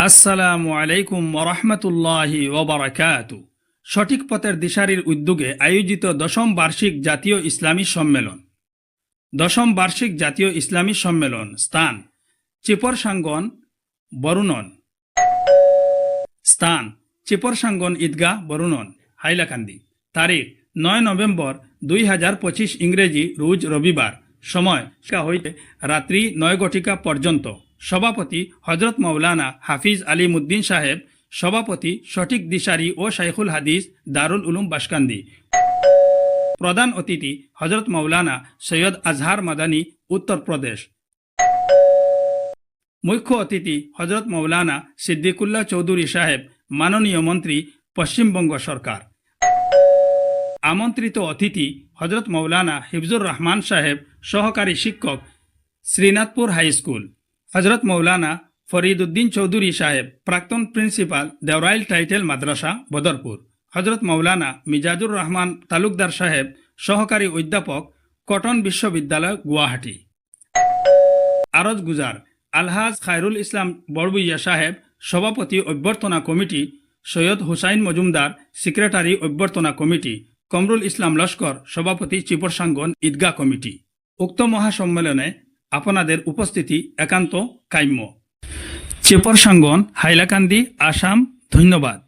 আসসালামু আলাইকুম ওরহমতুল্লাহি ওবরাকাতু। সঠিক পথের দিশারির উদ্যোগে আয়োজিত দশম বার্ষিক জাতীয় ইসলামী সম্মেলন। দশম বার্ষিক জাতীয় ইসলামী সম্মেলন স্থান চিপরসাঙ্গন, বরুণন। স্থান চিপরসাঙ্গন ঈদগাহ, বরুণন, হাইলাকান্দি। তারিখ 9 নভেম্বর 2025 ইংরেজি রোজ রবিবার। সময় হইতে রাত্রি 9 ঘটিকা পর্যন্ত। সভাপতি হজরত মৌলানা হাফিজ আলিমুদ্দিন সাহেব, সভাপতি সঠিক দিশারি ও শাইখুল হাদিস দারুল উলুম বাসকান্দি। প্রধান অতিথি হজরত মৌলানা সৈয়দ আজহার মাদানী, উত্তরপ্রদেশ। মুখ্য অতিথি হজরত মৌলানা সিদ্দিকুল্লাহ চৌধুরী সাহেব, মাননীয় মন্ত্রী, পশ্চিমবঙ্গ সরকার। আমন্ত্রিত অতিথি হজরত মৌলানা হিফজুর রহমান সাহেব, সহকারী শিক্ষক, শ্রীনাথপুর হাই স্কুল। হজরত মৌলানা ফরিদুদ্দিন চৌধুরী সাহেব, প্রাক্তন প্রিন্সিপাল, দেওরাইল টাইটেল মাদ্রাসা, বদরপুর। হজরত মৌলানা মিজাজুর রহমান তালুকদার সাহেব, সহকারী অধ্যাপক, কটন বিশ্ববিদ্যালয়, গুয়াহাটি। আরজ গুজার আলহাজ খায়রুল ইসলাম বড়বুইয়া সাহেব, সভাপতি অভ্যর্থনা কমিটি, সৈয়দ হুসাইন মজুমদার, সেক্রেটারি অভ্যর্থনা কমিটি, কমরুল ইসলাম লস্কর, সভাপতি চিপরসাঙ্গন ঈদগাহ কমিটি। উক্ত মহাসম্মেলনে আপনাদের উপস্থিতি একান্ত কাম্য। চিপরসাঙ্গন, হাইলাকান্দি, আসাম। ধন্যবাদ।